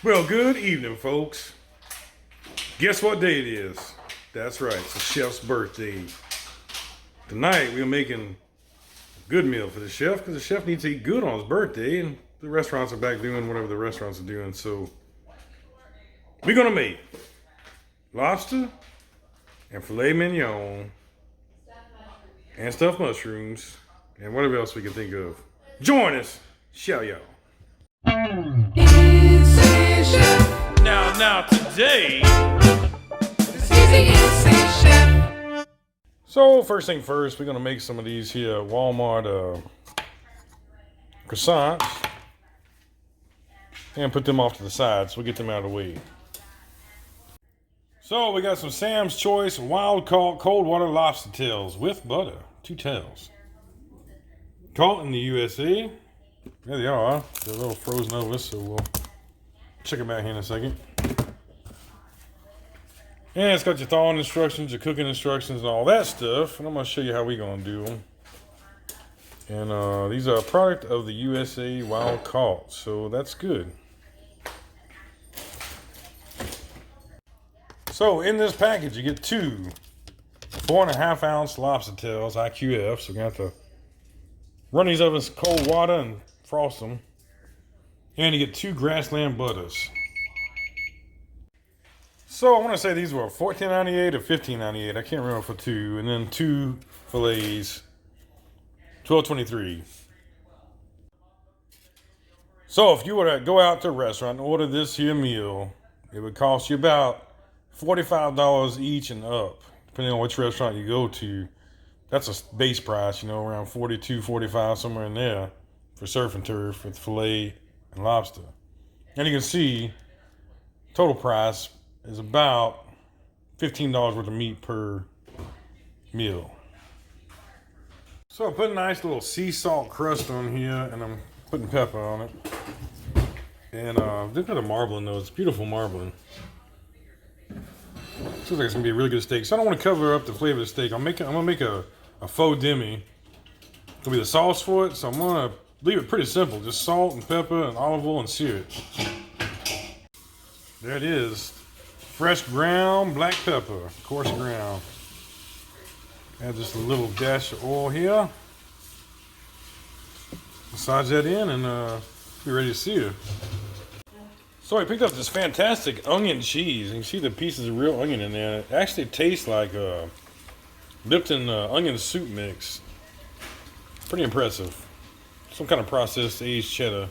Well, good evening, folks. Guess what day it is? That's right, it's the chef's birthday. Tonight, we're making a good meal for the chef because the chef needs to eat good on his birthday, and the restaurants are back doing whatever the restaurants are doing. So, we're gonna make lobster and filet mignon and stuffed mushrooms and whatever else we can think of. Join us, shall y'all? Easy Chef. Now, today. It's Easy Chef. So first thing first, we're gonna make some of these here Walmart croissants and put them off to the side so we get them out of the way. So we got some Sam's Choice wild caught cold water lobster tails with butter, 2 tails. Caught in the USA. There they are. They're a little frozen over, so we'll check them out here in a second. And it's got your thawing instructions, your cooking instructions, and all that stuff. And I'm going to show you how we're going to do them. And these are a product of the USA Wild Caught, so that's good. So in this package, you get 2 4.5 ounce lobster tails, IQF. So we're going to have to run these over in some cold water and frost them. And you get 2 grassland butters. So I want to say these were $14.98 or $15.98. I can't remember for 2. And then 2 fillets, $12.23. So if you were to go out to a restaurant and order this here meal, it would cost you about $45 each and up, depending on which restaurant you go to. That's a base price, around $42, $45, somewhere in there for surf and turf with filet and lobster. And you can see total price is about $15 worth of meat per meal. So I put a nice little sea salt crust on here, and I'm putting pepper on it. And they've got a marbling though. It's beautiful marbling. Looks like it's gonna be a really good steak. So I don't want to cover up the flavor of the steak. I'm gonna make a faux demi. It'll be the sauce for it. So I'm gonna leave it pretty simple. Just salt and pepper and olive oil and sear it. There it is. Fresh ground black pepper, coarse ground. Add just a little dash of oil here. Massage that in and be ready to sear. So I picked up this fantastic onion cheese. And you see the pieces of real onion in there. It actually tastes like Lipton onion soup mix. Pretty impressive. Some kind of processed aged cheddar.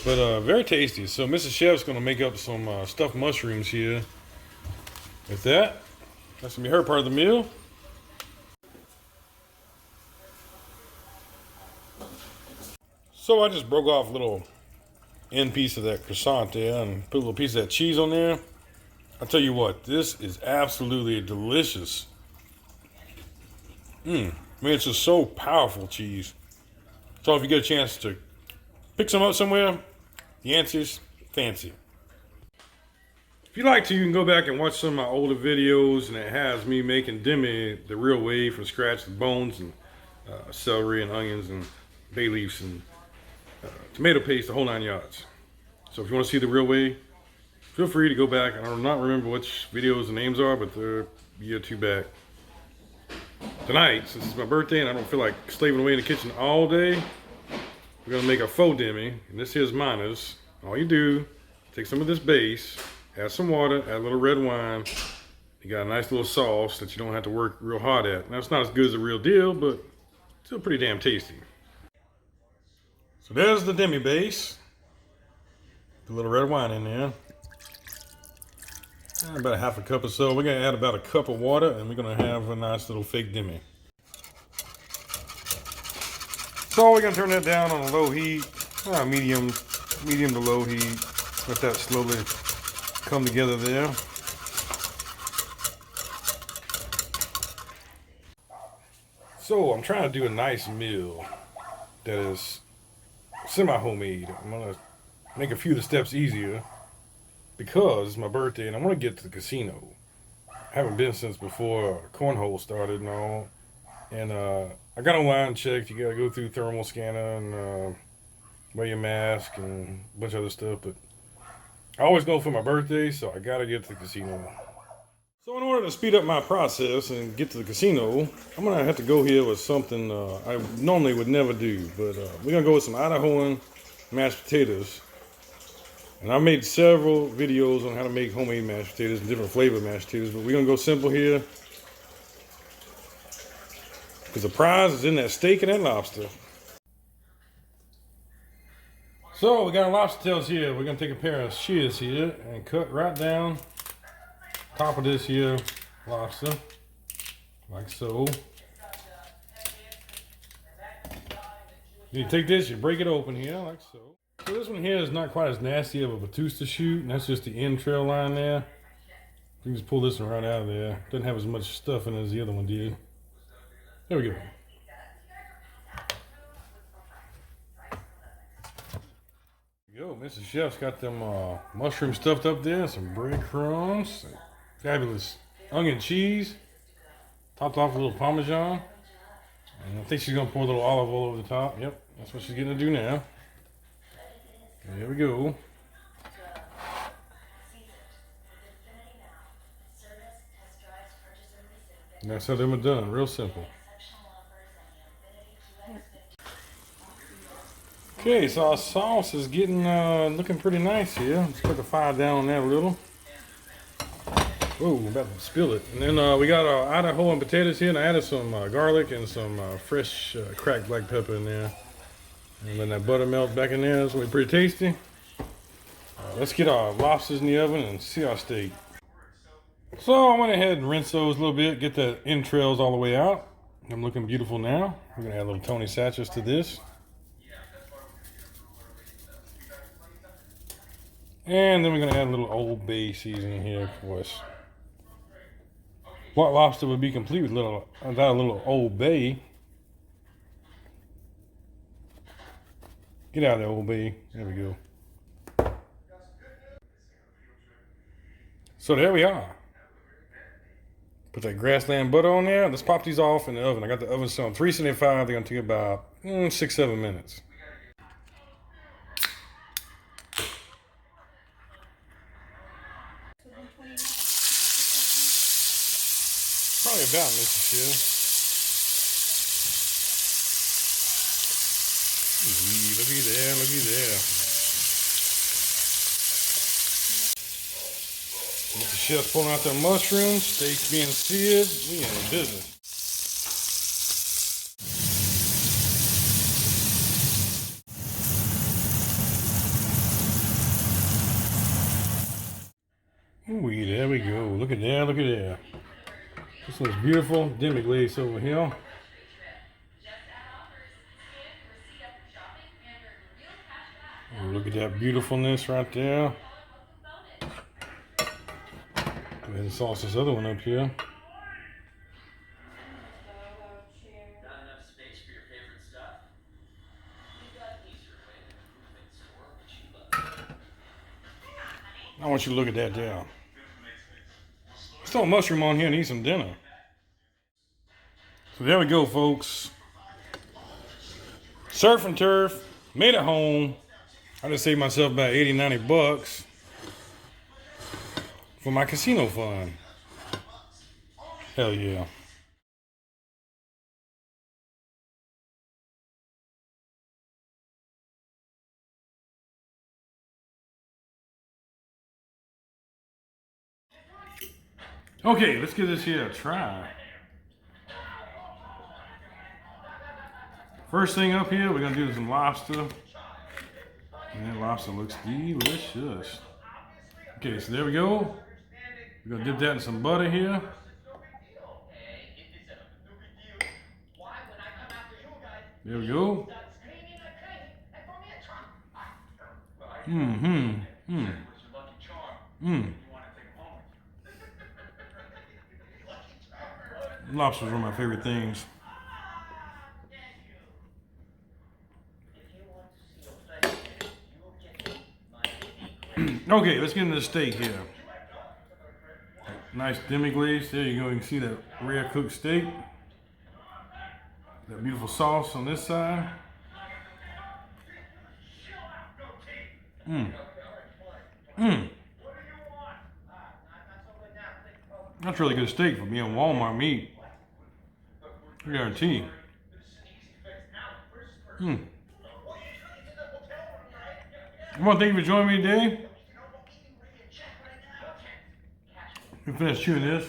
But very tasty. So Mrs. Chef's going to make up some stuffed mushrooms here. With that, that's going to be her part of the meal. So I just broke off a little end piece of that croissant there and put a little piece of that cheese on there. I'll tell you what, this is absolutely delicious. Man, it's just so powerful cheese. So if you get a chance to pick some up somewhere, the answer's fancy. If you'd like to, you can go back and watch some of my older videos, and it has me making demi the real way from scratch with bones and celery and onions and bay leaves and tomato paste, the whole 9 yards. So if you want to see the real way, feel free to go back. I do not remember which videos the names are, but they're a year or 2 back. Tonight, since it's my birthday and I don't feel like slaving away in the kitchen all day, we're going to make a faux demi, and this here's minus. All you do, take some of this base, add some water, add a little red wine. You got a nice little sauce that you don't have to work real hard at. Now, it's not as good as the real deal, but still pretty damn tasty. So there's the demi base. A little red wine in there. And about a half a cup or so. We're going to add about a cup of water, and we're going to have a nice little fake demi. So we're going to turn that down on a low heat, medium to low heat. Let that slowly come together there. So I'm trying to do a nice meal that is semi-homemade. I'm going to make a few of the steps easier because it's my birthday and I want to get to the casino. I haven't been since before cornhole started and all. And I got online checked. You got to go through thermal scanner and wear your mask and a bunch of other stuff. But I always go for my birthday, so I gotta get to the casino. So in order to speed up my process and get to the casino, I'm gonna have to go here with something I normally would never do. But we're gonna go with some Idahoan mashed potatoes. And I made several videos on how to make homemade mashed potatoes and different flavor mashed potatoes, but we're gonna go simple here. Because the prize is in that steak and that lobster. So we got our lobster tails here. We're gonna take a pair of shears here and cut right down top of this here lobster, like so. You take this, you break it open here, like so. So this one here is not quite as nasty of a Batusta shoot, and that's just the end trail line there. You can just pull this one right out of there. Doesn't have as much stuff in it as the other one did. There we go. Yo, Mr. Chef's got them mushroom stuffed up there, some breadcrumbs, fabulous onion cheese, topped off with a little Parmesan. And I think she's gonna pour a little olive oil over the top. Yep, that's what she's getting to do now. There we go. And that's how them are done, real simple. Okay, so our sauce is getting looking pretty nice here. Let's put the fire down on that a little. Oh, about to spill it. And then we got our Idahoan potatoes here, and I added some garlic and some fresh cracked black pepper in there. And then that butter melt back in there. That's gonna be pretty tasty. Let's get our lobsters in the oven and see our steak. So I went ahead and rinsed those a little bit, get the entrails all the way out. I'm looking beautiful now. We're gonna add a little Tony Satchers to this. And then we're gonna add a little Old Bay seasoning here, of course. White lobster would be complete without a little Old Bay. Get out of there, Old Bay. There we go. So there we are. Put that grassland butter on there. Let's pop these off in the oven. I got the oven set on 375. They're gonna take about 6-7 minutes. Probably about, Mr. Shill. Looky there, looky there. Mr. Chef's pulling out their mushrooms, steaks being seared. We in business. Ooh, there we go. Look at there, look at there. This looks beautiful. Demi-glace over here. Oh, look at that beautifulness right there. Go ahead and sauce this other one up here. I want you to look at that there. Let's throw a mushroom on here and eat some dinner. So there we go, folks. Surf and turf, made it home. I just saved myself about 80-90 bucks for my casino fund. Hell yeah. Okay, let's give this here a try. First thing up here, we're gonna do some lobster. And that lobster looks delicious. Okay, so there we go. We're gonna dip that in some butter here. There we go. Lobsters are my favorite things. Okay, let's get into the steak here. Nice demi-glaze. There you go. You can see that rare cooked steak. That beautiful sauce on this side. That's really good steak for being Walmart meat. I guarantee. I want to thank you for joining me today. We finished chewing this.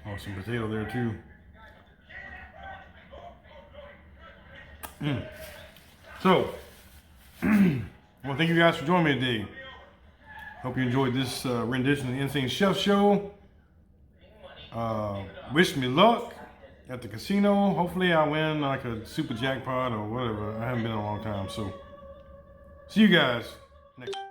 Oh, some potato there too. So, I want to thank you guys for joining me today. Hope you enjoyed this rendition of the Insane Chef Show. Wish me luck at the casino. Hopefully I win like a super jackpot or whatever. I haven't been in a long time. So, see you guys next time.